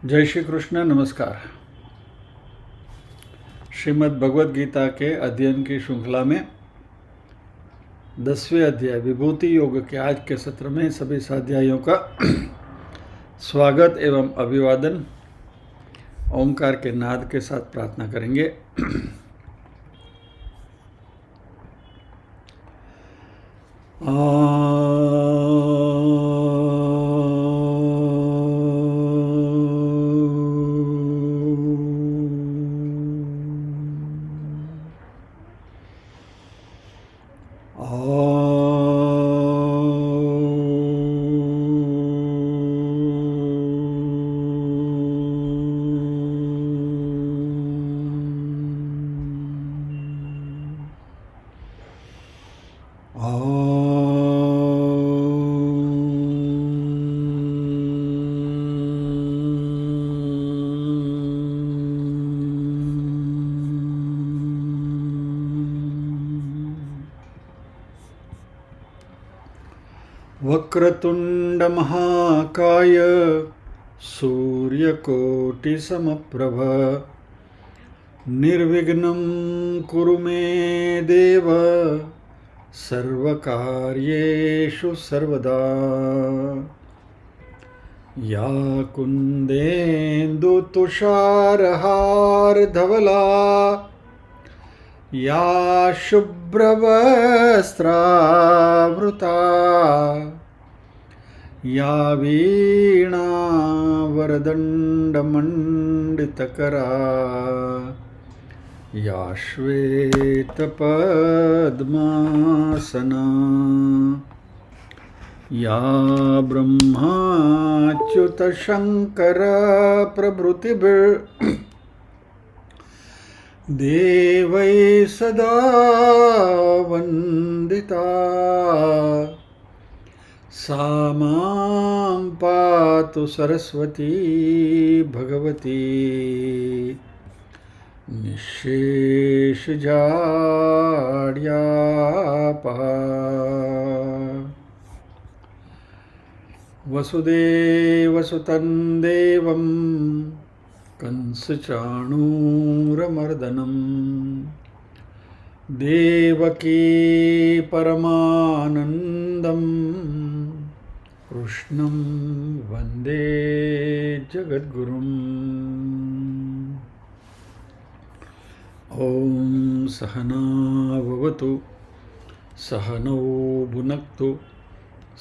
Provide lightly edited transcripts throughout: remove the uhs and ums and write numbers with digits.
जय श्री कृष्ण। नमस्कार। श्रीमद् भगवद गीता के अध्ययन की श्रृंखला में 10वें अध्याय विभूति योग के आज के सत्र में सभी स्वाध्यायों का स्वागत एवं अभिवादन ओंकार के नाद के साथ प्रार्थना करेंगे। वक्रतुंड महाकाय सूर्यकोटिसमप्रभ निर्विघ्नं कुरु मे देव सर्वकार्येषु सर्वदा। या कुन्देन्दुतुषारहारधवला या शुभ्रवस्त्रावृता या वीणावरदण्डमण्डितकरा या श्वेतपद्मासना या ब्रह्माच्युतशङ्करप्रभृतिभिः देवैः सदा वन्दिता। सा मां पातु सरस्वती भगवती निःशेषजाड्यापः। वसुदेवसुतं देवं कंसचाणूरमर्दनं देवकी परमानन्दं कृष्णं वन्दे जगद्गुरुम्। ॐ सहना भवतु सहनौ भुनक्तु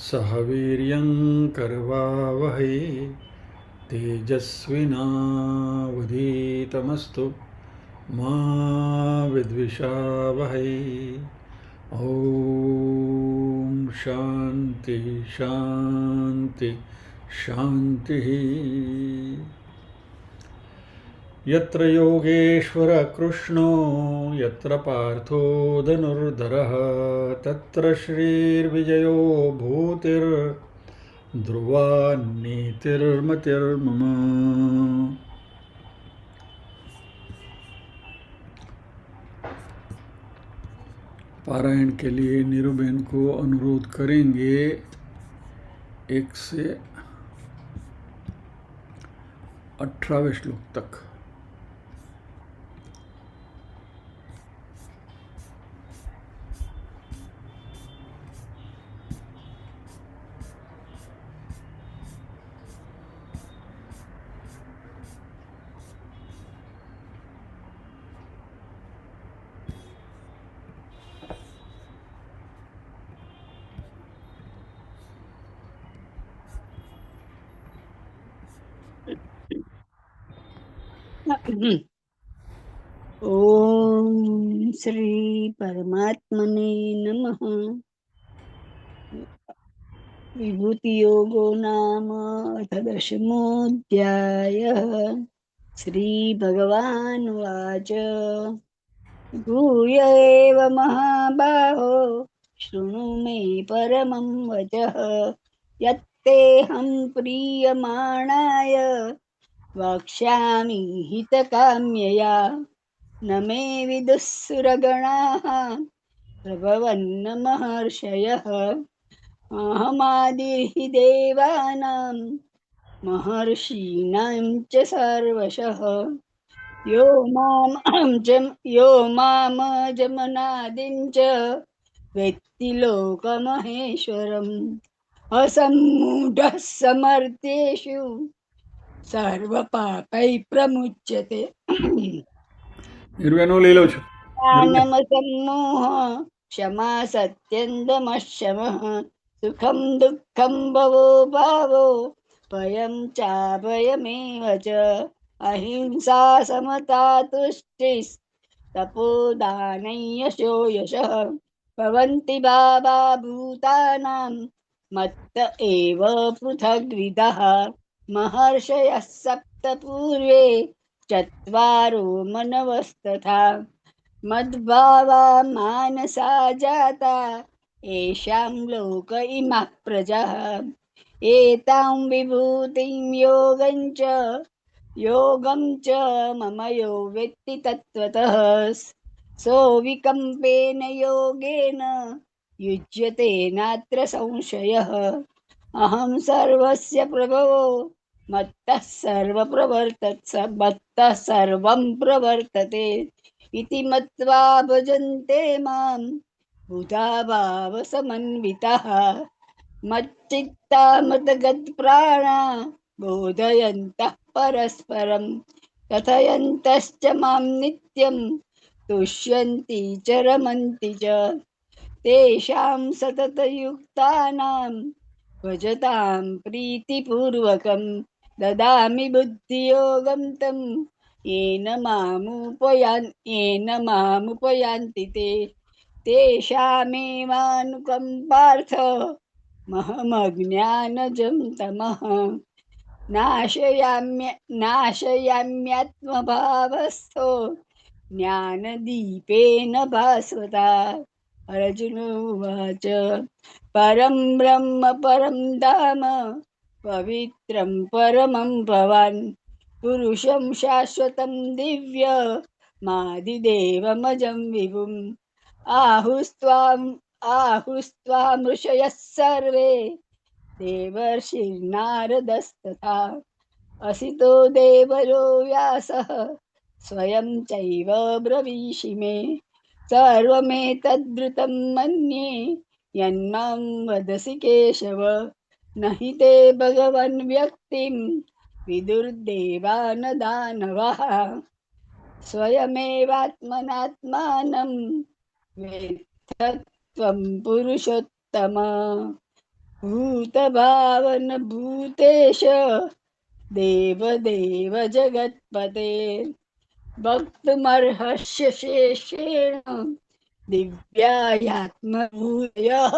सह वीर्यं करवावहै तेजस्विनावधीतमस्तु मा विद्विषावहै। ॐ शान्ति शान्ति शान्तिः। यत्र योगेश्वर कृष्णो यत्र पार्थो धनुर्धरः तत्र श्रीर्विजयो भूतिर्ध्रुवा नीतिर्मतिर्मम। पारायण के लिए नीरूबेन को अनुरोध करेंगे 1 से 18वें श्लोक तक। ओम श्री परमात्मने नमः। विभूति योगो नाम दशमोऽध्यायः। श्री भगवानुवाच भूय एव महाबाहो शृणु मे परमं वचः यत्तेऽहं प्रीयमाणाय वक्ष्यामि हितकाम्यया न मे विदुःसुरगणाः प्रभवन्न महर्षयः अहमादिर्हि देवानां महर्षीणां च सर्वशः यो मामजमनादिं च वेत्ति लोकमहेश्वरम् असम्मूढः समर्थ्येषु सर्वपापैः प्रमुच्यते निर्वेणु ले लो છો निर्वे ज्ञानमसम्मोह क्षमा सत्यन्दमशमः सुखं दुःखं भवो भावो भयं चाभयमेव च अहिंसा समता तुष्टिस्तपोदानं यशो यशः भवन्ति बाबा भूतानां मत्त एव पृथग्विदः महर्षयः सप्त पूर्वे चत्वारो मनवस्तथा मद्भावा मानसा जाता येषां लोक इमः प्रजः एतां विभूतिं योगं च मम यो वेत्ति तत्त्वतः सो विकम्पेन योगेन युज्यते नात्र संशयः अहं सर्वस्य प्रभवो मत्तः सर्वं प्रवर्तते इति मत्वा भजन्ते मां बुधा भावसमन्वितः मच्चित्ता मतगत्प्राणा बोधयन्तः परस्परं कथयन्तश्च मां नित्यं तुष्यन्ति च रमन्ति च तेषां सततयुक्तानां भजतां प्रीतिपूर्वकं ददामि बुद्धियोगं तं येन मामुपयान्ति ते तेषामेवानुकम्पार्थ महमज्ञानजं तमः नाशयाम्यात्मभावस्थो ज्ञानदीपेन भास्वता अर्जुन उवाच परं ब्रह्म परं धाम पवित्रं परमं भवान् पुरुषं शाश्वतं दिव्यमादिदेवमजं विभुम् आहुस्त्वां ऋषयः सर्वे देवर्षिर्नारदस्तथा असितो देवलो व्यासः स्वयं चैव ब्रवीषि मे सर्वमेतद्वृतं मन्ये यन्मां वदसि केशव न हि ते भगवन् व्यक्तिं विदुर्देवा न दानवः स्वयमेवात्मनात्मानं वेत्थत्वं पुरुषोत्तम भूतभावन भूतेश देवदेव जगत्पते भक्तुमर्हस्य शेषेण दिव्यायात्मभूतयः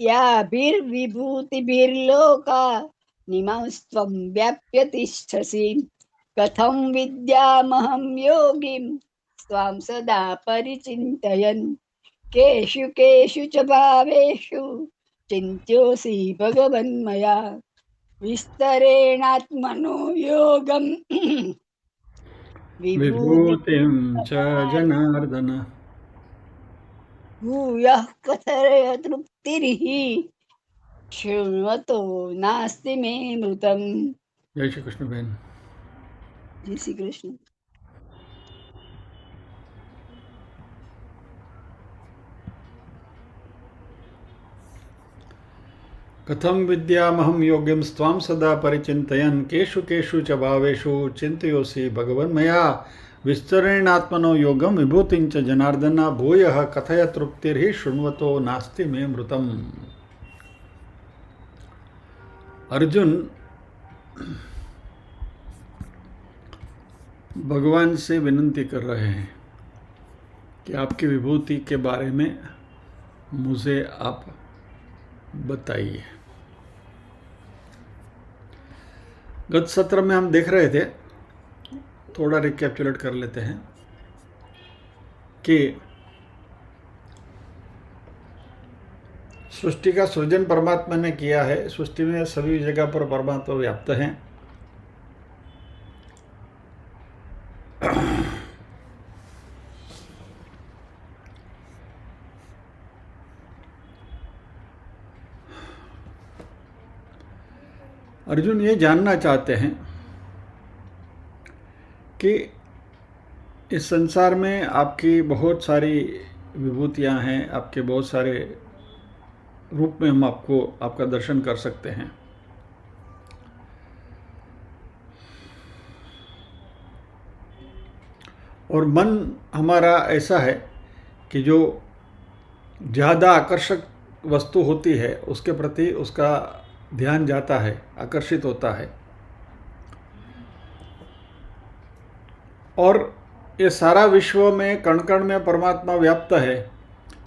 याभिर्विभूतिभिर्लोका निमस्त्वं व्याप्य तिष्ठसि कथं विद्यामहं योगिं त्वां सदा परिचिन्तयन् केषु केषु च भावेषु चिन्त्योऽसि भगवन्मया विस्तरेणात्मनो योगं विभूतिं च जनार्दन भूयः कथय तृप्तिरिः शृण्वतो नास्ति मे मृतम्। जय श्री कृष्ण बहन। जय श्री कृष्ण। कथम विद्यामहं योगिं स्वां सदा परिचिन्तयन् केषु केषु च भावेषु चिन्तयोऽसि भगवन् मया विस्तरेणात्मनो योगं विभूतिं च जनार्दन भूयः कथय तृप्तिर्हि शृण्वतो नास्ति मे मृतम्। अर्जुन भगवान से विनती कर रहे हैं कि आपकी विभूति के बारे में मुझे आप बताइए। गत सत्र में हम देख रहे थे, थोड़ा रिकैप्चुलेट कर लेते हैं कि सृष्टि का सृजन परमात्मा ने किया है। सृष्टि में सभी जगह पर परमात्मा व्याप्त हैं। अर्जुन ये जानना चाहते हैं कि इस संसार में आपकी बहुत सारी विभूतियां हैं, आपके बहुत सारे रूप में हम आपका दर्शन कर सकते हैं। और मन हमारा ऐसा है कि जो ज़्यादा आकर्षक वस्तु होती है उसके प्रति उसका ध्यान जाता है, आकर्षित होता है। और ये सारा विश्व में कण कण में परमात्मा व्याप्त है,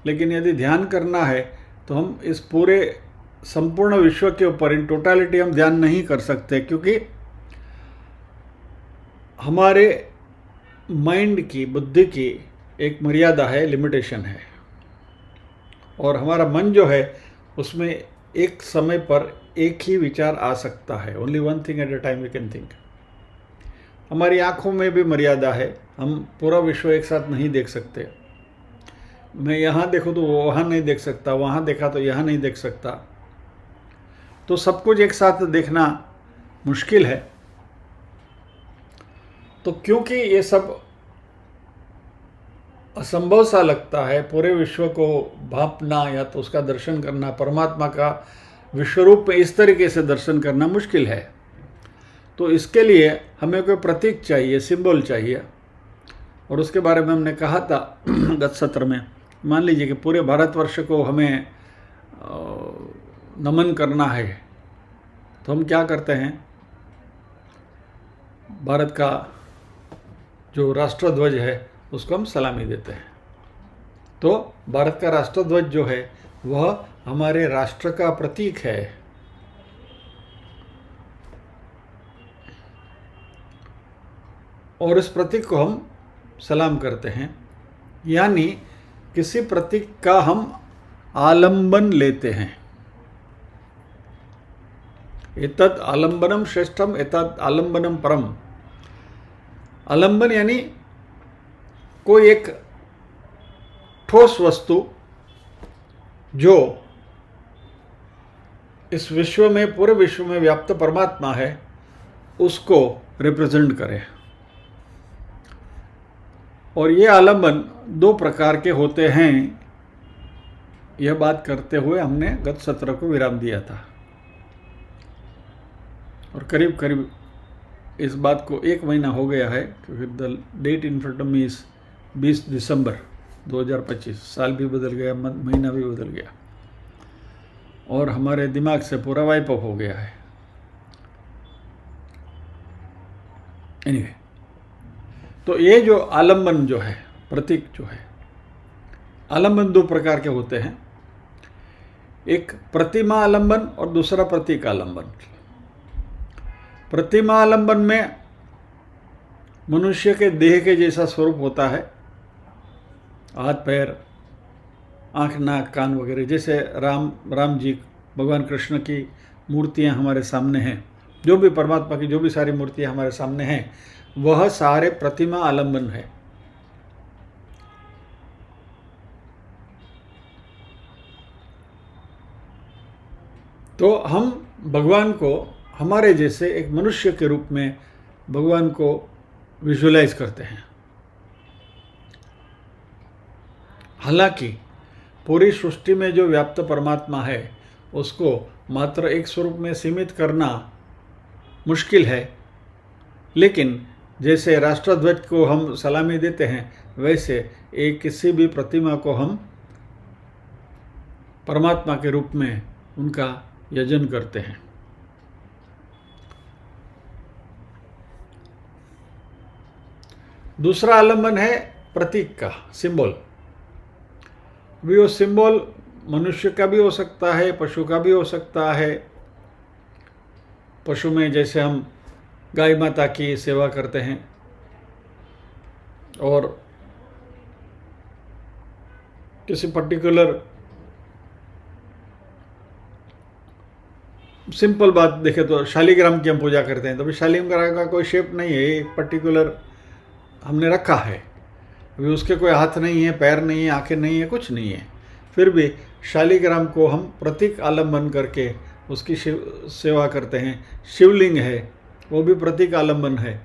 लेकिन यदि ध्यान करना है तो हम इस पूरे संपूर्ण विश्व के ऊपर इन टोटालिटी हम ध्यान नहीं कर सकते, क्योंकि हमारे माइंड की, बुद्धि की एक मर्यादा है, लिमिटेशन है। और हमारा मन जो है उसमें एक समय पर एक ही विचार आ सकता है, only one thing at a time we can think. हमारी आँखों में भी मर्यादा है, हम पूरा विश्व एक साथ नहीं देख सकते। मैं यहाँ देखूँ तो वहाँ नहीं देख सकता, वहाँ देखा तो यहाँ नहीं देख सकता। तो सब कुछ एक साथ देखना मुश्किल है। तो क्योंकि ये सब असंभव सा लगता है, पूरे विश्व को भांपना या तो उसका दर्शन करना, परमात्मा का विश्वरूप में इस तरीके से दर्शन करना मुश्किल है। तो इसके लिए हमें कोई प्रतीक चाहिए, सिंबल चाहिए। और उसके बारे में हमने कहा था गत सत्र में। मान लीजिए कि पूरे भारतवर्ष को हमें नमन करना है, तो हम क्या करते हैं, भारत का जो राष्ट्रध्वज है उसको हम सलामी देते हैं। तो भारत का राष्ट्रध्वज जो है वह हमारे राष्ट्र का प्रतीक है। और इस प्रतीक को हम सलाम करते हैं, यानी किसी प्रतीक का हम आलंबन लेते हैं। एतत् आलंबनम श्रेष्ठम एतत् आलंबनम परम। आलंबन यानी कोई एक ठोस वस्तु जो इस विश्व में, पूरे विश्व में व्याप्त परमात्मा है, उसको रिप्रेजेंट करे। और ये आलंबन दो प्रकार के होते हैं, यह बात करते हुए हमने गत सत्र को विराम दिया था। और करीब करीब इस बात को 1 महीना हो गया है, क्योंकि the date in front of me is 20 December 2025। साल भी बदल गया, महीना भी बदल गया, और हमारे दिमाग से पूरा वाइप ऑफ हो गया है। एनीवे, तो ये जो आलंबन जो है, प्रतीक जो है, आलंबन दो प्रकार के होते हैं, एक प्रतिमा आलंबन और दूसरा प्रतीक आलंबन। प्रतिमा आलंबन में मनुष्य के देह के जैसा स्वरूप होता है, हाथ पैर, आँख नाक कान वगैरह, जैसे राम जी, भगवान कृष्ण की मूर्तियाँ हमारे सामने हैं, जो भी परमात्मा की जो भी सारी मूर्तियाँ हमारे सामने हैं, वह सारे प्रतिमा आलंबन है। तो हम भगवान को हमारे जैसे एक मनुष्य के रूप में भगवान को विजुअलाइज करते हैं। हालांकि पूरी सृष्टि में जो व्याप्त परमात्मा है उसको मात्र एक स्वरूप में सीमित करना मुश्किल है, लेकिन जैसे राष्ट्रध्वज को हम सलामी देते हैं, वैसे एक किसी भी प्रतिमा को हम परमात्मा के रूप में उनका यजन करते हैं। दूसरा आलंबन है प्रतीक का, सिंबल। भी वो सिंबल मनुष्य का भी हो सकता है, पशु का भी हो सकता है। पशु में जैसे हम गाय माता की सेवा करते हैं, और किसी पर्टिकुलर सिंपल बात देखें तो शालिग्राम की हम पूजा करते हैं, तो भी शालिग्राम का कोई शेप नहीं है, एक पर्टिकुलर हमने रखा है। अभी उसके कोई हाथ नहीं है, पैर नहीं है, आंखें नहीं है, कुछ नहीं है, फिर भी शालिग्राम को हम प्रतीक आलंबन करके उसकी सेवा करते हैं। शिवलिंग है, वो भी प्रतीक आलंबन है।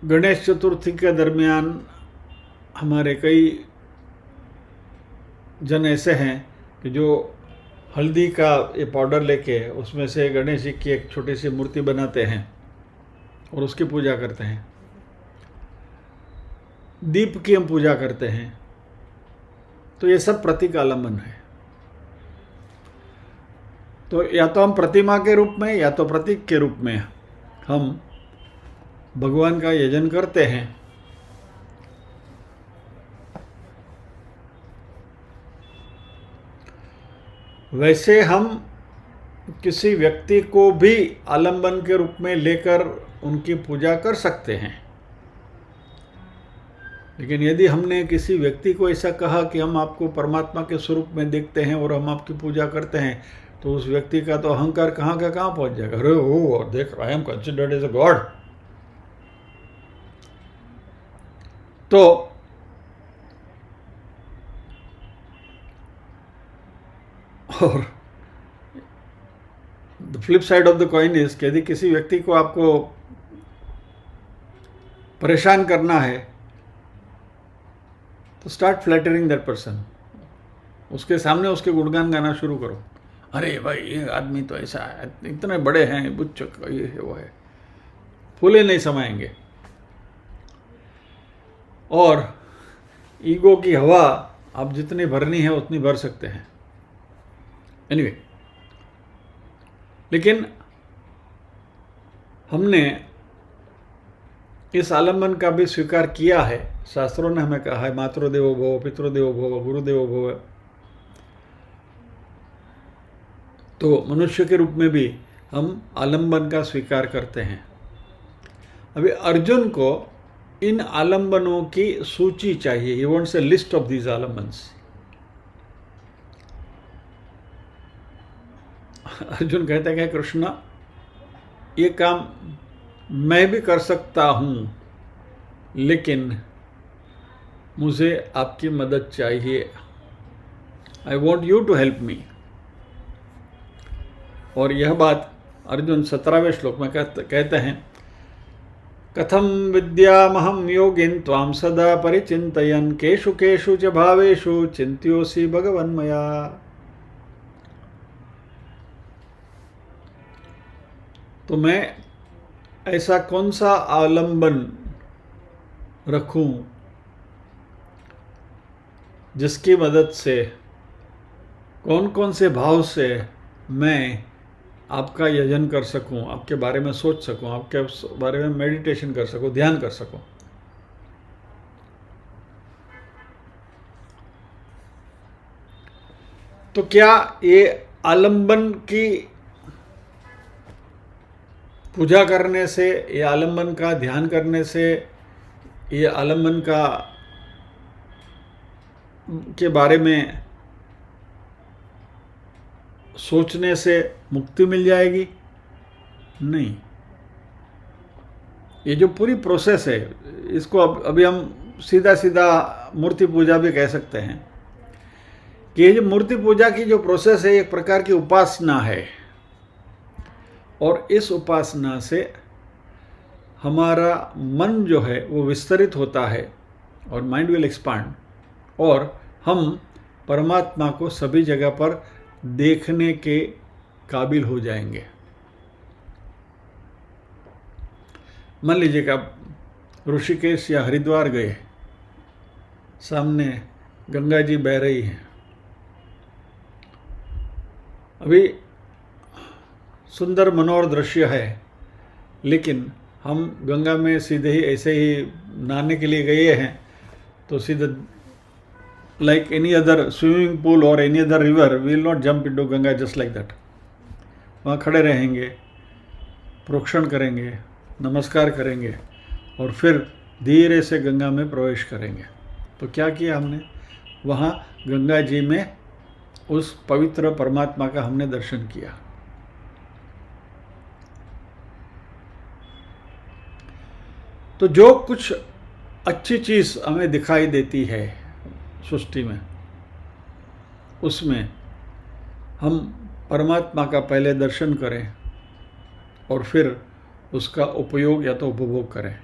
गणेश चतुर्थी के दरमियान हमारे कई जन ऐसे हैं कि जो हल्दी का ये पाउडर लेके उसमें से गणेश जी की एक छोटी सी मूर्ति बनाते हैं और उसकी पूजा करते हैं। दीप की हम पूजा करते हैं। तो ये सब प्रतीक आलंबन है। तो या तो हम प्रतिमा के रूप में या तो प्रतीक के रूप में हम भगवान का यजन करते हैं। वैसे हम किसी व्यक्ति को भी आलंबन के रूप में लेकर उनकी पूजा कर सकते हैं। लेकिन यदि हमने किसी व्यक्ति को ऐसा कहा कि हम आपको परमात्मा के स्वरूप में देखते हैं और हम आपकी पूजा करते हैं, तो उस व्यक्ति का तो अहंकार कहाँ का कहाँ पहुँच जाएगा। अरे ओ देख, I am considered as a god. तो और the flip side of the coin is कि यदि किसी व्यक्ति को आपको परेशान करना है तो स्टार्ट फ्लैटरिंग दैट पर्सन। उसके सामने उसके गुणगान गाना शुरू करो। अरे भाई ये आदमी तो ऐसा है, इतने बड़े हैं, बुच्च ये है वो है। फूले नहीं समाएंगे। और ईगो की हवा आप जितनी भरनी है उतनी भर सकते हैं। एनीवे, लेकिन हमने इस आलंबन का भी स्वीकार किया है। शास्त्रों ने हमें कहा है मातृदेवो भव, पितृदेवो भव, गुरुदेवो भव। तो मनुष्य के रूप में भी हम आलंबन का स्वीकार करते हैं। अभी अर्जुन को इन आलंबनों की सूची चाहिए। He wants a list of these आलंबन्स। अर्जुन कहते हैं कि कृष्ण, ये काम मैं भी कर सकता हूँ, लेकिन मुझे आपकी मदद चाहिए। I want you to help me. और यह बात अर्जुन 17वें श्लोक में कहते हैं, कथम विद्यामहं योगिन त्वां सदा परिचिन्तयन् केषु केषु च भावेषु चिन्त्योऽसि भगवन्मया। तो मैं ऐसा कौन सा आलंबन रखूं जिसकी मदद से, कौन कौन से भाव से मैं आपका यजन कर सकूं, आपके बारे में सोच सकूं, आपके बारे में मेडिटेशन कर सकूं, ध्यान कर सकूं। तो क्या ये आलंबन की पूजा करने से, ये आलंबन का ध्यान करने से, ये आलंबन का के बारे में सोचने से मुक्ति मिल जाएगी? नहीं। ये जो पूरी प्रोसेस है, इसको अभी हम सीधा सीधा मूर्ति पूजा भी कह सकते हैं कि ये जो मूर्ति पूजा की जो प्रोसेस है, एक प्रकार की उपासना है। और इस उपासना से हमारा मन जो है वो विस्तरित होता है और माइंड विल एक्सपांड, और हम परमात्मा को सभी जगह पर देखने के काबिल हो जाएंगे। मान लीजिए कि आप ऋषिकेश या हरिद्वार गए, सामने गंगा जी बह रही हैं। अभी सुंदर मनोहर दृश्य है, लेकिन हम गंगा में सीधे ही ऐसे ही नहाने के लिए गए हैं, तो सीधे like any other swimming pool or any other river, we will not jump into Ganga just like that. वहाँ खड़े रहेंगे, प्रोक्षण करेंगे, नमस्कार करेंगे और फिर धीरे से गंगा में प्रवेश करेंगे। तो क्या किया हमने? वहाँ गंगा जी में उस पवित्र परमात्मा का हमने दर्शन किया। तो जो कुछ अच्छी चीज़ हमें दिखाई देती है सृष्टि में, उसमें हम परमात्मा का पहले दर्शन करें और फिर उसका उपयोग या तो उपभोग करें।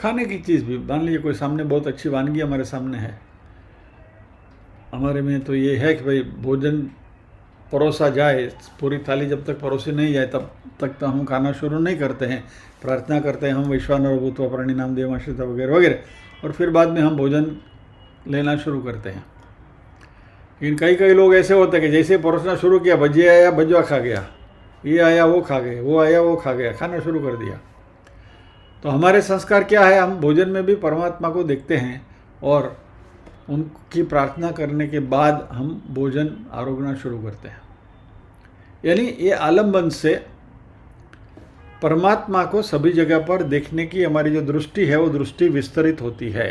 खाने की चीज़ भी, मान लीजिए कोई सामने बहुत अच्छी वानगी हमारे सामने है, हमारे में तो ये है कि भाई भोजन परोसा जाए, पूरी थाली जब तक परोसी नहीं जाए तब तक तो हम खाना शुरू नहीं करते हैं। प्रार्थना करते हैं हम वैश्वानर भूत्वा प्रणिनाम देवाश्रिता वगैरह वगैरह, और फिर बाद में हम भोजन लेना शुरू करते हैं। लेकिन कई लोग ऐसे होते हैं कि जैसे परोसना शुरू किया, भजिया आया भजवा खा गया, ये आया वो खा गए, वो आया वो खा गया, खाना शुरू कर दिया। तो हमारे संस्कार क्या है, हम भोजन में भी परमात्मा को देखते हैं और उनकी प्रार्थना करने के बाद हम भोजन आरोगना शुरू करते हैं। यानी ये आलम्बन से परमात्मा को सभी जगह पर देखने की हमारी जो दृष्टि है वो दृष्टि विस्तरित होती है।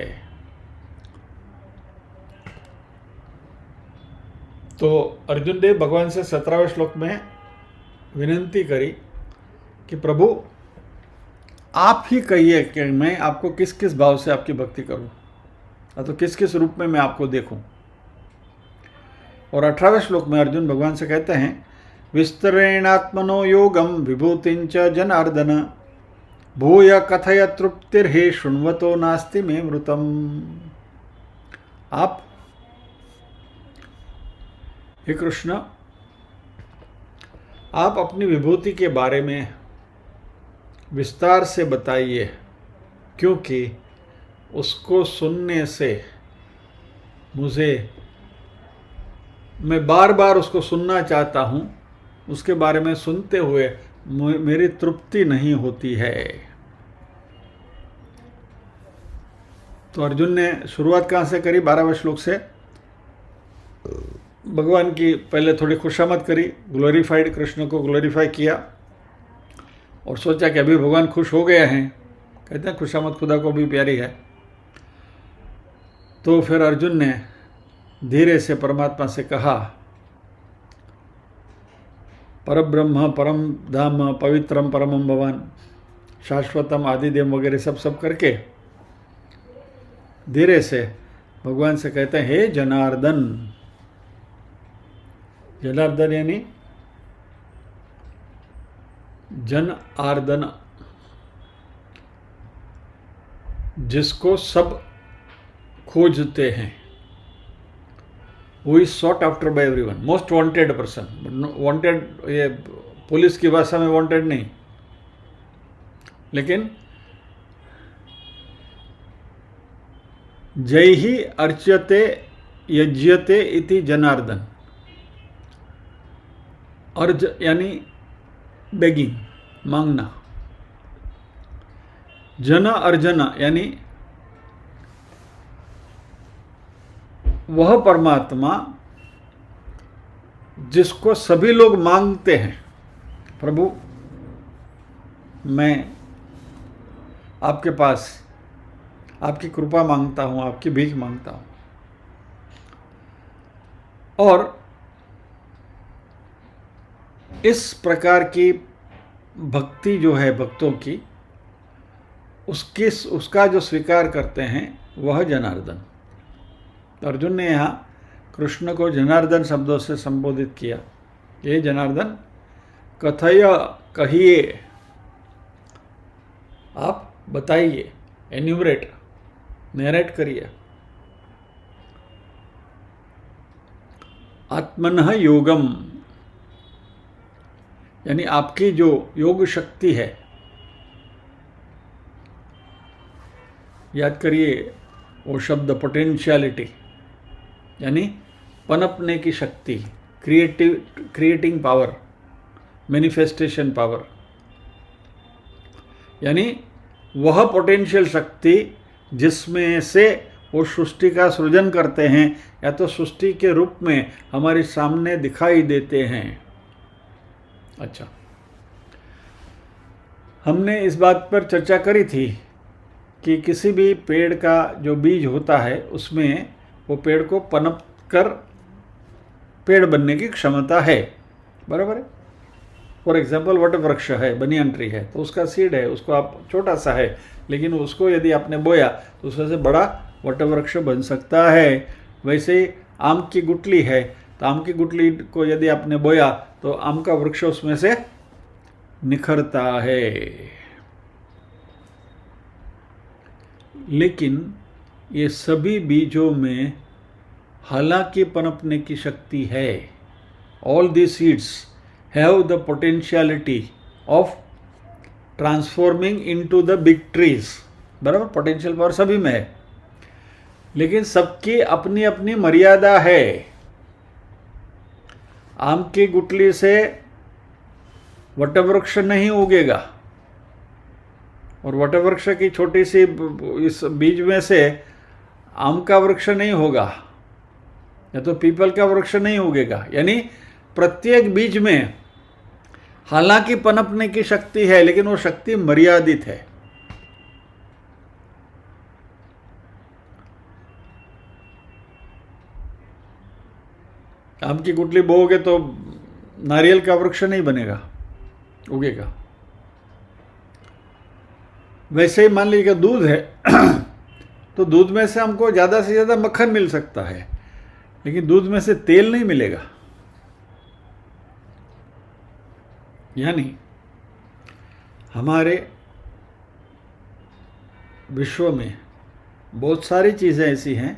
तो अर्जुन देव भगवान से 17वें श्लोक में विनंती करी कि प्रभु आप ही कहिए कि मैं आपको किस किस भाव से आपकी भक्ति करूं, तो किस किस रूप में मैं आपको देखूं। और 18वें श्लोक में अर्जुन भगवान से कहते हैं विस्तरेणात्मनो योगम विभूतिंच जनार्दन भूय कथय तृप्तिर्हे शृण्वतो नास्ति मे मृतम। आप हे कृष्ण, आप अपनी विभूति के बारे में विस्तार से बताइए, क्योंकि उसको सुनने से मैं बार बार उसको सुनना चाहता हूँ, उसके बारे में सुनते हुए मेरी तृप्ति नहीं होती है। तो अर्जुन ने शुरुआत कहाँ से करी, 12वें श्लोक से भगवान की पहले थोड़ी खुशामद करी, ग्लोरीफाइड, कृष्ण को ग्लोरीफाई किया और सोचा कि अभी भगवान खुश हो गए हैं। कहते हैं खुशामद खुदा को भी प्यारी है। तो फिर अर्जुन ने धीरे से परमात्मा से कहा परब्रह्म परम धाम पवित्रम परमम भवान शाश्वतम आदिदेव वगैरह सब करके धीरे से भगवान से कहते हैं हे जनार्दन। जनार्दन यानी जन आर्दन, जिसको सब खोजते हैं, who is sought after by everyone, most wanted person। wanted ये पुलिस की भाषा में wanted नहीं, लेकिन जय ही अर्च्यते यज्यते इति जनार्दन। अर्ज यानी बेगिंग, मांगना। जन अर्जन यानी वह परमात्मा जिसको सभी लोग मांगते हैं। प्रभु मैं आपके पास आपकी कृपा मांगता हूँ, आपकी भीख मांगता हूँ। और इस प्रकार की भक्ति जो है भक्तों की, उसका जो स्वीकार करते हैं वह जनार्दन। अर्जुन ने यहाँ कृष्ण को जनार्दन शब्दों से संबोधित किया। ये जनार्दन कथय, कहिए, आप बताइए, एन्यूमरेट, नरेट करिए। आत्मनः योगम यानी आपकी जो योग शक्ति है, याद करिए वो शब्द पोटेंशियलिटी, यानी पनपने की शक्ति, क्रिएटिंग पावर, मैनिफेस्टेशन पावर, यानी वह पोटेंशियल शक्ति जिसमें से वो सृष्टि का सृजन करते हैं या तो सृष्टि के रूप में हमारे सामने दिखाई देते हैं। अच्छा, हमने इस बात पर चर्चा करी थी कि किसी भी पेड़ का जो बीज होता है उसमें वो पेड़ को पनप कर पेड़ बनने की क्षमता है, बराबर है। फॉर एग्जाम्पल वट वृक्ष है, बनियान ट्री है, तो उसका सीड है, उसको आप छोटा सा है, लेकिन उसको यदि आपने बोया तो उसमें से बड़ा वटवृक्ष बन सकता है। वैसे ही आम की गुठली है, तो आम की गुठली को यदि आपने बोया तो आम का वृक्ष उसमें से निखरता है। लेकिन ये सभी बीजों में हालांकि पनपने की शक्ति है। All the seeds have the potentiality of transforming into the big trees. बराबर, पोटेंशियल पावर सभी में है, लेकिन सबकी अपनी अपनी मर्यादा है। आम की गुठली से वटवृक्ष नहीं उगेगा, और वटवृक्ष की छोटी सी इस बीज में से आम का वृक्ष नहीं होगा, या तो पीपल का वृक्ष नहीं उगेगा। यानी प्रत्येक बीज में हालांकि पनपने की शक्ति है, लेकिन वो शक्ति मर्यादित है। आम की गुठली बोओगे तो नारियल का वृक्ष नहीं बनेगा, उगेगा। वैसे ही मान लीजिए दूध है तो दूध में से हमको ज़्यादा से ज़्यादा मक्खन मिल सकता है, लेकिन दूध में से तेल नहीं मिलेगा। यानी हमारे विश्व में बहुत सारी चीज़ें ऐसी हैं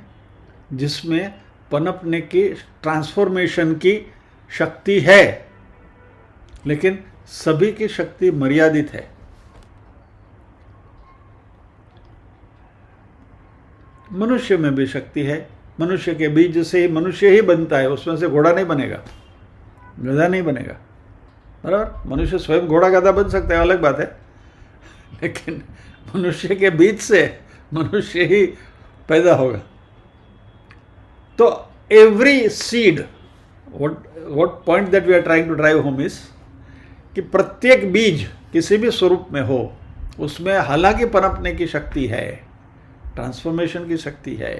जिसमें पनपने की, ट्रांसफॉर्मेशन की शक्ति है, लेकिन सभी की शक्ति मर्यादित है। मनुष्य में भी शक्ति है। मनुष्य के बीज से मनुष्य ही बनता है, उसमें से घोड़ा नहीं बनेगा, गधा नहीं बनेगा। बराबर, मनुष्य स्वयं घोड़ा गधा बन सकता है, अलग बात है, लेकिन मनुष्य के बीज से मनुष्य ही पैदा होगा। तो every seed, what point that we are trying to drive home is कि प्रत्येक बीज किसी भी स्वरूप में हो, उसमें हालांकि पनपने की शक्ति है, ट्रांसफॉर्मेशन की शक्ति है,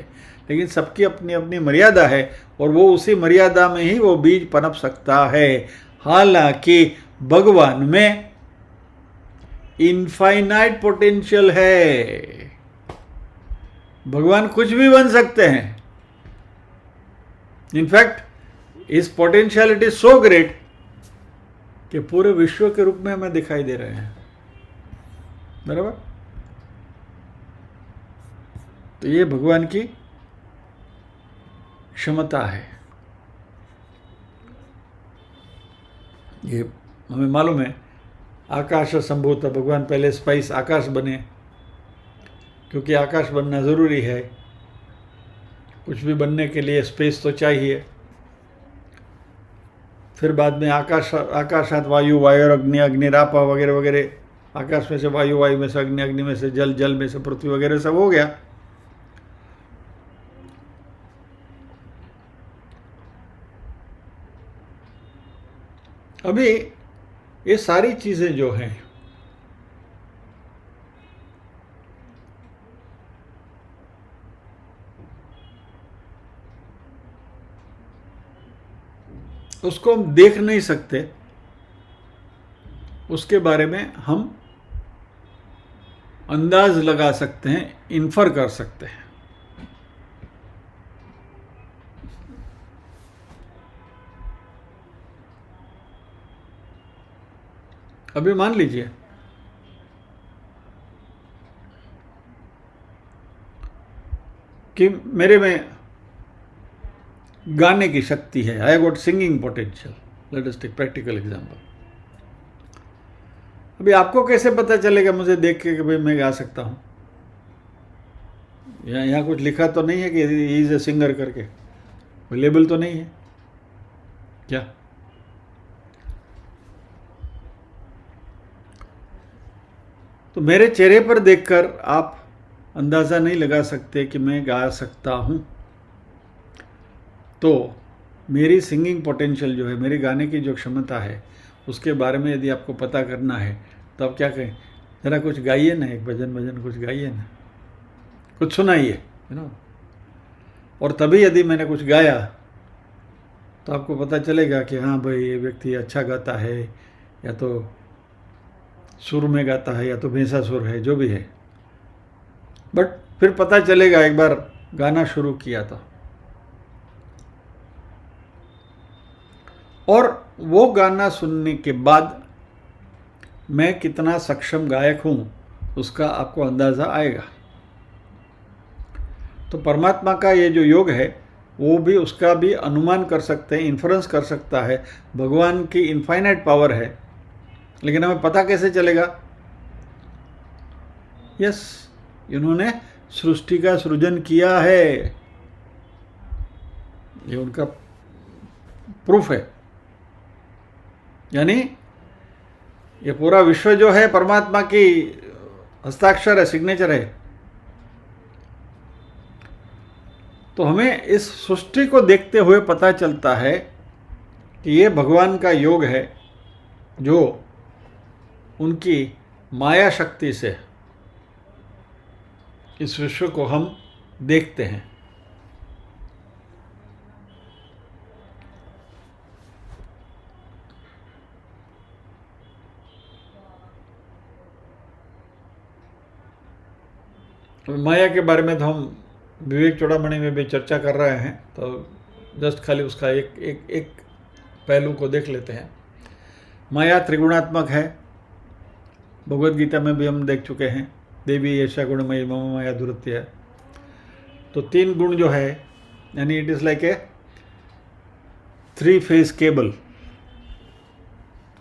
लेकिन सबकी अपनी अपनी मर्यादा है, और वो उसी मर्यादा में ही वो बीज पनप सकता है। हालांकि भगवान में इनफाइनाइट पोटेंशियल है, भगवान कुछ भी बन सकते हैं। इनफैक्ट इस पोटेंशियलिटी सो ग्रेट कि पूरे विश्व के रूप में हमें दिखाई दे रहे हैं। बराबर, तो ये भगवान की क्षमता है। ये हमें मालूम है, आकाश संभूत, भगवान पहले स्पाइस आकाश बने, क्योंकि आकाश बनना ज़रूरी है। कुछ भी बनने के लिए स्पेस तो चाहिए। फिर बाद में आकाशात वायु, वायु अग्नि, अग्निरापा वगैरह वगैरह। आकाश में से वायु, वायु में से अग्नि, अग्नि में से जल, जल में से पृथ्वी वगैरह सब हो गया। अभी ये सारी चीज़ें जो हैं, उसको हम देख नहीं सकते, उसके बारे में हम अंदाज लगा सकते हैं, इन्फर कर सकते हैं। अभी मान लीजिए कि मेरे में गाने की शक्ति है, I got singing potential. Let us take practical example. अभी आपको कैसे पता चलेगा मुझे देख के कि भाई मैं गा सकता हूं? यहाँ कुछ लिखा तो नहीं है कि ही इज ए सिंगर करके, कोई लेबल तो नहीं है क्या? तो मेरे चेहरे पर देखकर आप अंदाज़ा नहीं लगा सकते कि मैं गा सकता हूँ। तो मेरी सिंगिंग पोटेंशियल जो है, मेरी गाने की जो क्षमता है, उसके बारे में यदि आपको पता करना है तो आप क्या कहें, ज़रा कुछ गाइए ना, एक भजन भजन कुछ गाइए ना, कुछ सुनाइए, है ना। और तभी यदि मैंने कुछ गाया तो आपको पता चलेगा कि हाँ भाई ये व्यक्ति अच्छा गाता है, या तो सुर में गाता है, या तो भैंसा सुर है, जो भी है। बट फिर पता चलेगा एक बार गाना शुरू किया था, और वो गाना सुनने के बाद मैं कितना सक्षम गायक हूँ उसका आपको अंदाज़ा आएगा। तो परमात्मा का ये जो योग है वो भी, उसका भी अनुमान कर सकते हैं, इन्फ्रेंस कर सकता है। भगवान की इनफाइनाइट पावर है, लेकिन हमें पता कैसे चलेगा? यस, इन्होंने सृष्टि का सृजन किया है, ये उनका प्रूफ है। यानी ये पूरा विश्व जो है परमात्मा की हस्ताक्षर है, सिग्नेचर है। तो हमें इस सृष्टि को देखते हुए पता चलता है कि ये भगवान का योग है, जो उनकी माया शक्ति से इस विश्व को हम देखते हैं। माया के बारे में तो हम विवेक चूड़ामणि में भी चर्चा कर रहे हैं, तो जस्ट खाली उसका एक पहलू को देख लेते हैं। माया त्रिगुणात्मक है, भगवद गीता में भी हम देख चुके हैं, देवी ऐसा गुणमयी मम माया दुरत्य। तो 3 गुण जो है, यानी it is like a 3 phase cable,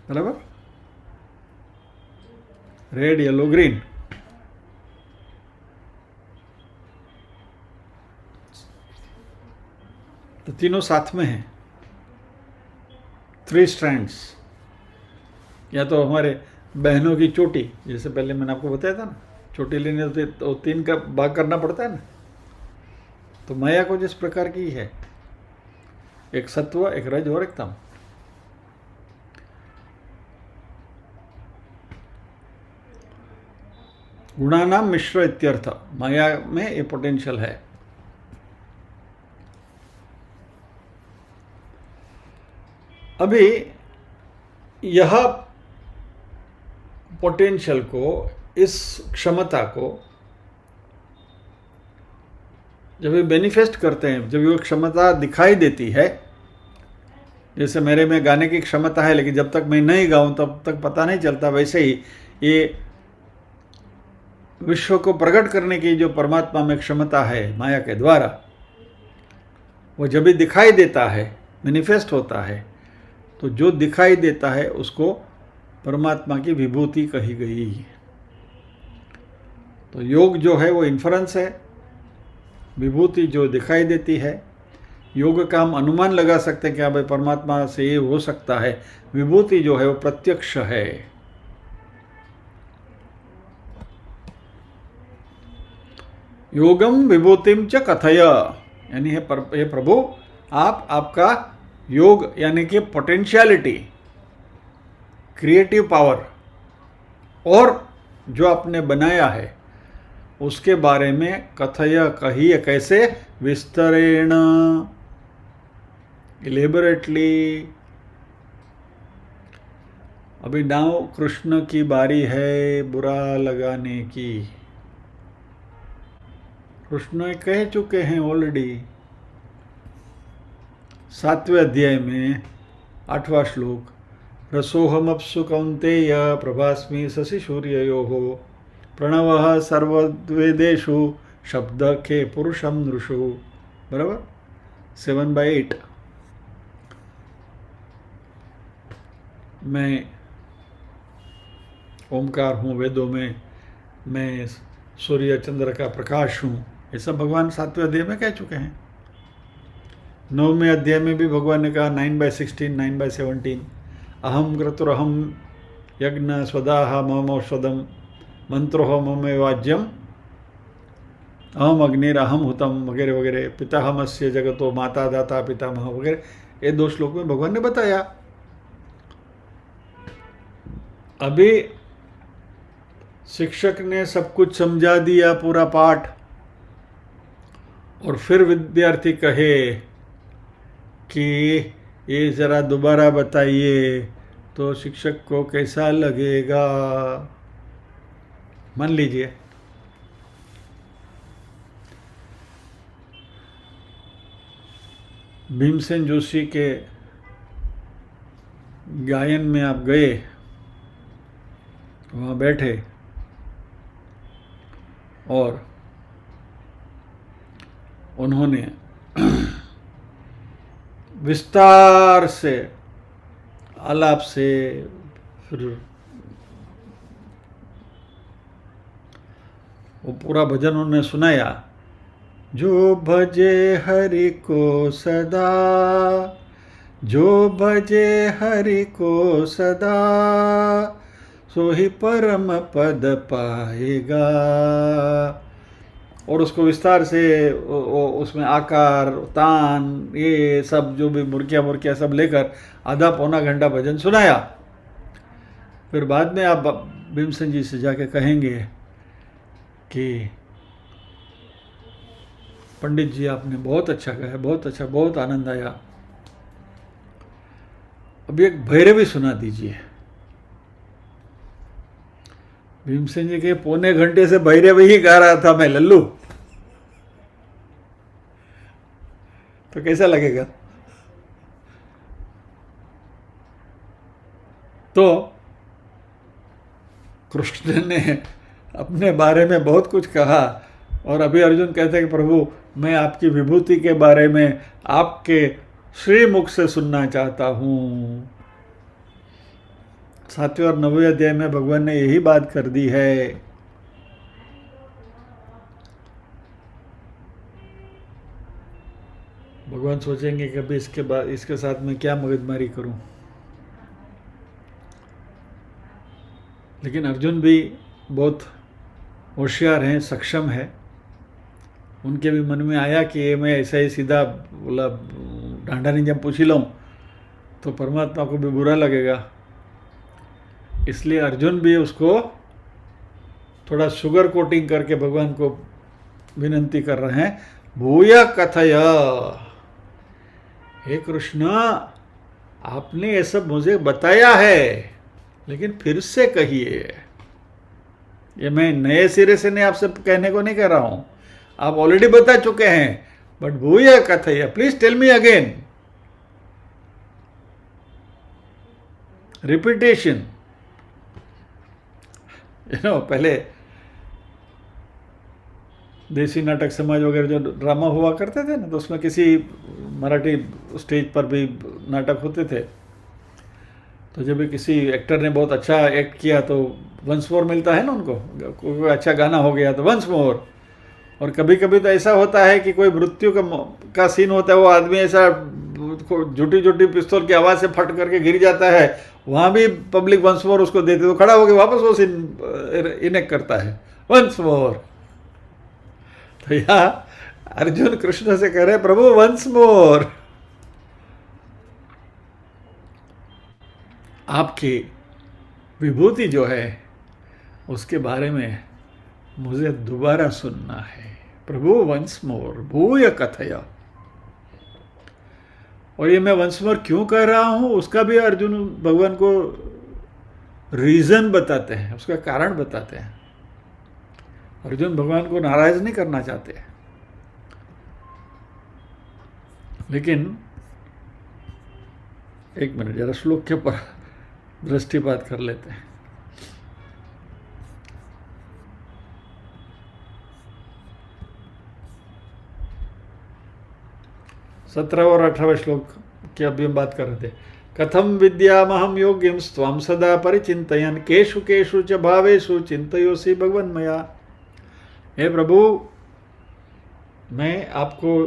बराबर, रेड येलो ग्रीन। तो तीनों साथ में हैं, 3 स्ट्रैंड्स। या तो हमारे बहनों की चोटी, जैसे पहले मैंने आपको बताया था ना, चोटी लेने तो 3 का भाग करना पड़ता है ना। तो माया को जिस प्रकार की है, एक सत्व, एक रज और एक तम। गुणानाम मिश्र इत्यर्थ, माया में ये पोटेंशियल है। अभी यह पोटेंशियल को, इस क्षमता को जब ये मैनिफेस्ट करते हैं, जब ये क्षमता दिखाई देती है, जैसे मेरे में गाने की क्षमता है, लेकिन जब तक मैं नहीं गाऊं तब तक पता नहीं चलता, वैसे ही ये विश्व को प्रकट करने की जो परमात्मा में क्षमता है माया के द्वारा, वो जब भी दिखाई देता है, मैनिफेस्ट होता है, तो जो दिखाई देता है उसको परमात्मा की विभूति कही गई। तो योग जो है वो इन्फ्रेंस है, विभूति जो दिखाई देती है। योग का हम अनुमान लगा सकते हैं कि हाँ भाई परमात्मा से ये हो सकता है। विभूति जो है वो प्रत्यक्ष है। योगम विभूतिम च कथय, यानी हे प्रभु, आप आपका योग यानी कि पोटेंशियलिटी, क्रिएटिव पावर, और जो आपने बनाया है उसके बारे में कथय, कहिए। कैसे? विस्तरेण, इलेबोरेटली। अभी नाउ कृष्ण की बारी है बुरा लगाने की। कृष्ण कह चुके हैं ऑलरेडी 7वें अध्याय में 8वां श्लोक, रसोहमप्सु कौन्तेय प्रभास्मि शशि सूर्ययोः प्रणवः सर्ववेदेषु शब्द के पुरुषम नृषु। बराबर, 7/8। मैं ओमकार हूँ वेदों में, मैं सूर्य चंद्र का प्रकाश हूँ, ये सब भगवान 7वें अध्याय में कह चुके हैं। 9वें अध्याय में भी भगवान ने कहा 9/16, 9/17, अहम क्रतुरहम यज्ञ स्वदाह मम औषधम मंत्रो मम वाज्यम अहम अग्निर अहम हुतम वगैरह वगैरह, पिताहमस्य जगतो माता दाता पितामह वगैरह, ये 2 श्लोक में भगवान ने बताया। अभी शिक्षक ने सब कुछ समझा दिया, पूरा पाठ, और फिर विद्यार्थी कहे कि ये ज़रा दोबारा बताइए, तो शिक्षक को कैसा लगेगा? मान लीजिए भीमसेन जोशी के गायन में आप गए, वहाँ बैठे और उन्होंने विस्तार से आलाप से फिर वो पूरा भजन उन्होंने सुनाया। जो भजे हरि को सदा, जो भजे हरि को सदा, सो ही परम पद पाएगा। और उसको विस्तार से उसमें आकार, तान, ये सब जो भी मुर्किया सब लेकर आधा पौना घंटा भजन सुनाया। फिर बाद में आप भीमसेन जी से जाके कहेंगे कि पंडित जी आपने बहुत अच्छा गाया, बहुत अच्छा, बहुत आनंद आया, अभी एक भैरवी सुना दीजिए। भीमसेन जी के पौने घंटे से भैरवी ही गा रहा था मैं लल्लू, तो कैसा लगेगा? तो कृष्ण ने अपने बारे में बहुत कुछ कहा और अभी अर्जुन कहते हैं कि प्रभु मैं आपकी विभूति के बारे में आपके श्रीमुख से सुनना चाहता हूं। 7वें और 9वें अध्याय में भगवान ने यही बात कर दी है। भगवान सोचेंगे कि अभी इसके साथ में क्या मगजमारी करूं। लेकिन अर्जुन भी बहुत होशियार हैं, सक्षम है। उनके भी मन में आया कि ये मैं ऐसा ही सीधा बोला डांडा नहीं जब पूछ ही लूँ तो परमात्मा को भी बुरा लगेगा। इसलिए अर्जुन भी उसको थोड़ा शुगर कोटिंग करके भगवान को विनंती कर रहे हैं, भूय कथय, हे कृष्ण आपने ये सब मुझे बताया है लेकिन फिर से कहिए। ये मैं नए सिरे से नहीं आपसे कहने को नहीं कह रहा हूं, आप ऑलरेडी बता चुके हैं, बट भूय कथय, please tell me again. Repetition, पहले देसी नाटक समाज वगैरह जो ड्रामा हुआ करते थे ना, तो उसमें किसी मराठी स्टेज पर भी नाटक होते थे, तो जब भी किसी एक्टर ने बहुत अच्छा एक्ट किया तो वंस मोर मिलता है ना उनको, कोई अच्छा गाना हो गया तो वंस मोर। और कभी कभी तो ऐसा होता है कि कोई मृत्यु का सीन होता है, वो आदमी ऐसा झूठी झूठी पिस्तौल की आवाज़ से फट करके गिर जाता है, वहाँ भी पब्लिक वंस मोर उसको देते, तो खड़ा होकर वापस वो सीन इनेक्ट करता है वंस मोर। तो यहाँ अर्जुन कृष्ण से कह रहे प्रभु वंस मोर, आपकी विभूति जो है उसके बारे में मुझे दोबारा सुनना है। प्रभु वंस मोर भूय कथय। और ये मैं वंस मोर क्यों कह रहा हूं उसका भी अर्जुन भगवान को रीजन बताते हैं, उसका कारण बताते हैं। अर्जुन भगवान को नाराज नहीं करना चाहते, लेकिन एक मिनट जरा श्लोक के ऊपर दृष्टिपात कर लेते हैं। सत्रह और 18वें श्लोक की अभी हम बात कर रहे थे। कथम विद्यामहम योग्यम स्वाम सदा परिचिंतयन केषु केषु च भावेषु चिंतयोसि भगवन्मया। हे प्रभु, मैं आपको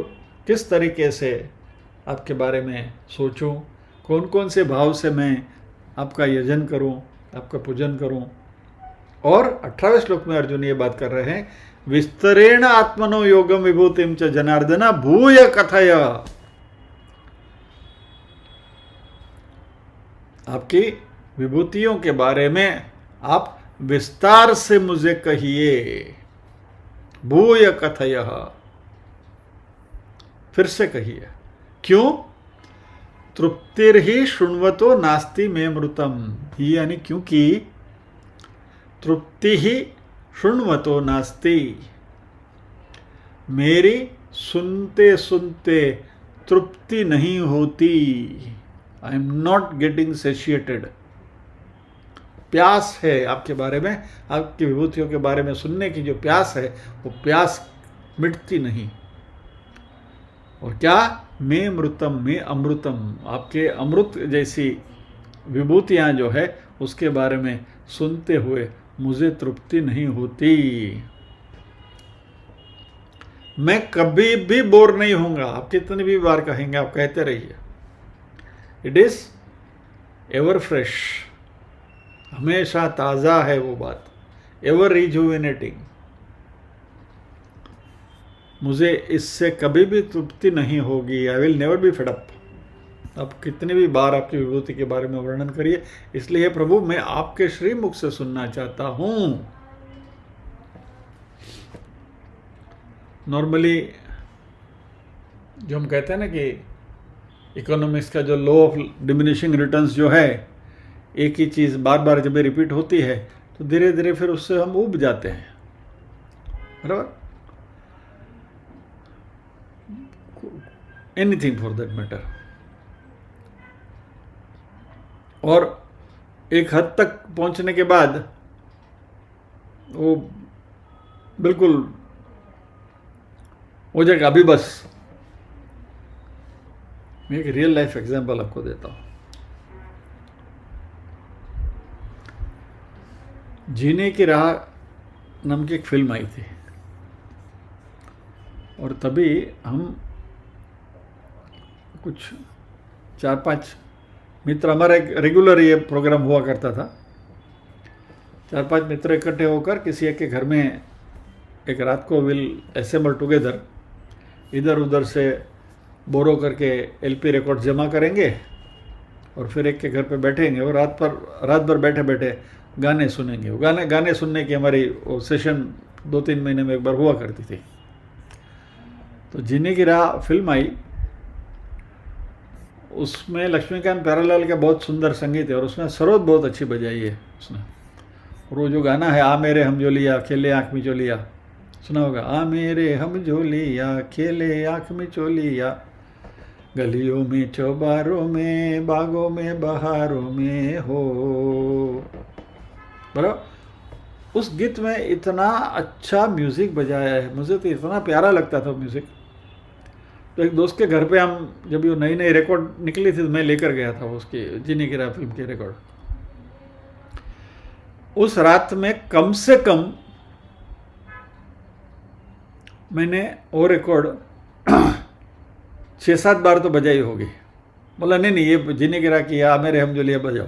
किस तरीके से आपके बारे में सोचूं, कौन कौन से भाव से मैं आपका यजन करूं, आपका पूजन करूं। और 18वें श्लोक में अर्जुन ये बात कर रहे हैं, विस्तरेण आत्मनो योगम विभूतिम च जनार्दन भूय कथय। आपकी विभूतियों के बारे में आप विस्तार से मुझे कहिए। भूय कथय, फिर से कहिए। क्यों? तृप्तिर्हि शृण्वतो नास्ति मे मृतम, यानी क्योंकि तृप्ति ही शृण्वतो नास्ति, मेरी सुनते सुनते तृप्ति नहीं होती, I am not getting satiated. प्यास है आपके बारे में, आपकी विभूतियों के बारे में सुनने की जो प्यास है, वो प्यास मिटती नहीं। और क्या, मैं मृतम, मैं अमृतम, आपके अमृत जैसी विभूतियां जो है उसके बारे में सुनते हुए मुझे तृप्ति नहीं होती। मैं कभी भी बोर नहीं होऊंगा। आप कितनी भी बार कहेंगे, आप कहते रहिए। इट इज एवर फ्रेश, हमेशा ताज़ा है वो बात, एवर रिजुविनेटिंग। मुझे इससे कभी भी तृप्ति नहीं होगी। I will never be fed up. आप कितनी भी बार आपकी विभूति के बारे में वर्णन करिए, इसलिए प्रभु मैं आपके श्रीमुख से सुनना चाहता हूं। नॉर्मली जो हम कहते हैं ना कि इकोनॉमिक्स का जो लॉ ऑफ डिमिनिशिंग रिटर्न्स जो है, एक ही चीज़ बार बार जब रिपीट होती है तो धीरे धीरे फिर उससे हम ऊब जाते हैं, बराबर। Anything for that matter. और एक हद तक पहुंचने के बाद वो बिल्कुल हो जाएगा। अभी बस मैं एक रियल लाइफ एग्जांपल आपको देता हूं। जीने की राह नाम की एक फिल्म आई थी, और तभी हम कुछ 4-5 मित्र, हमारा एक रेगुलर ये प्रोग्राम हुआ करता था। 4-5 मित्र इकट्ठे होकर किसी एक के घर में एक रात को विल असेंबल टुगेदर, इधर उधर से बोरो करके एलपी रिकॉर्ड जमा करेंगे और फिर एक के घर पे बैठेंगे और रात भर बैठे बैठे गाने सुनेंगे। वो गाने सुनने की हमारी वो सेशन 2-3 महीने में एक बार हुआ करती थी। तो जीने की राह फिल्म आई, उसमें लक्ष्मीकांत प्यारेलाल का बहुत सुंदर संगीत है और उसमें सरोद बहुत अच्छी बजाई है उसने। और वो जो गाना है, आ मेरे हम जोलिया खेले आँख में चोलिया, सुना होगा। आ मेरे हम जोलिया खेले आँख में चोलिया, गलियों में चौबारों में बागों में बहारों में हो, बराबर। उस गीत में इतना अच्छा म्यूज़िक बजाया है, मुझे तो इतना प्यारा लगता था म्यूज़िक। तो एक दोस्त के घर पे हम, जब ये नई नई रिकॉर्ड निकली थी तो मैं लेकर गया था उसकी जीने की राह फिल्म की रिकॉर्ड। उस रात में कम से कम मैंने वो रिकॉर्ड 6-7 बार तो बजाई होगी। बोला नहीं ये जीने की राह की, आ मेरे हम जोलिया बजाओ।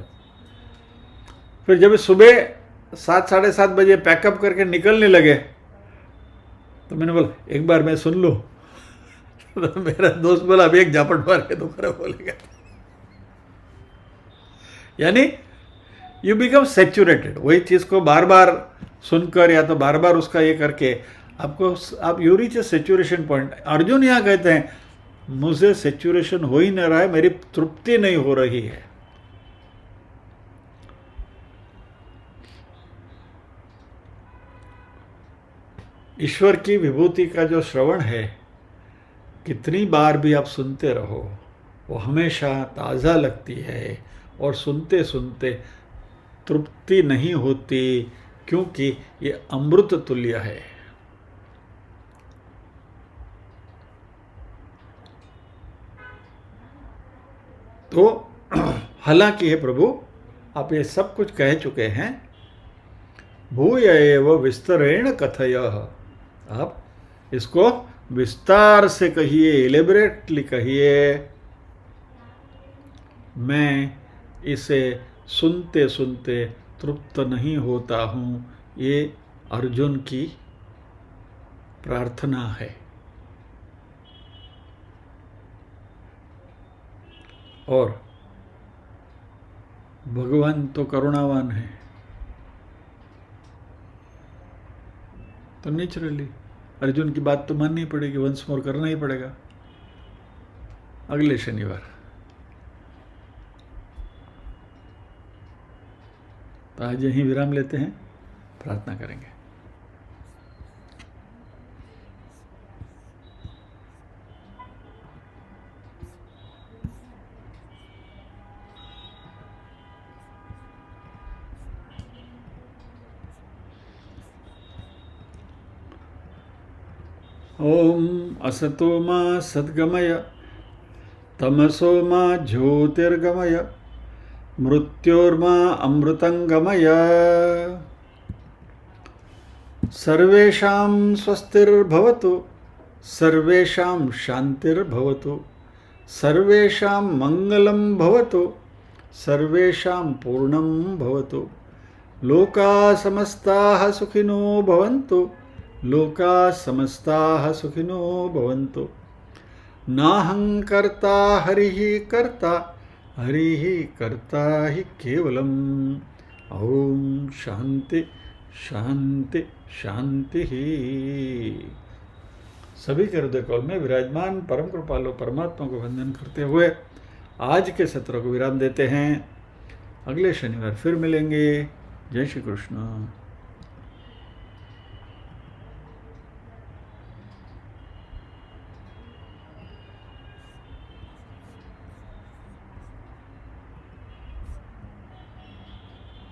फिर जब सुबह 7-7:30 बजे पैकअप करके निकलने लगे तो मैंने बोला एक बार मैं सुन लूँ। तो मेरा दोस्त बोला अभी एक झापट मार के दोबारा बोलेगा। यानी यू बिकम सेचुरेटेड। वही चीज़ को बार बार सुनकर या तो बार बार उसका ये करके आप you reach a saturation point. Arjun यहाँ कहते हैं मुझे सेचुरेशन हो ही नहीं रहा है, मेरी तृप्ति नहीं हो रही है। ईश्वर की विभूति का जो श्रवण है, कितनी बार भी आप सुनते रहो, वो हमेशा ताज़ा लगती है और सुनते सुनते तृप्ति नहीं होती, क्योंकि ये अमृत तुल्य है। तो हालांकि हे प्रभु आप ये सब कुछ कह चुके हैं, भूय एव विस्तरेण कथय, आप इसको विस्तार से कहिए, एलेबरेटली कहिए। मैं इसे सुनते सुनते तृप्त नहीं होता हूँ, ये अर्जुन की प्रार्थना है। और भगवान तो करुणावान है, तो नेचुरली अर्जुन की बात तो माननी पड़ेगी, वंस मोर करना ही पड़ेगा अगले शनिवार। तो आज यहीं विराम लेते हैं, प्रार्थना करेंगे। ओम असतो मा सद्गमय तमसो मा ज्योतिर्गमय मृत्योर्मा अमृतंगमय। सर्वेषां स्वस्तिर्भवतु, सर्वेषां शान्तिर्भवतु, सर्वेषां मङ्गलं भवतु, सर्वेषां पूर्णं भवतु। लोकाः समस्ताः सुखिनो भवन्तु, लोकाः समस्ताः सुखिनो भवन्तु। नाहंकर्ता हरिः कर्ता, हरिः कर्ता हि केवलम्। ओम शांति शांति शांति ही। सभी के हृदय कौल में विराजमान परम कृपालु परमात्मा को वंदन करते हुए आज के सत्र को विराम देते हैं। अगले शनिवार फिर मिलेंगे। जय श्री कृष्ण।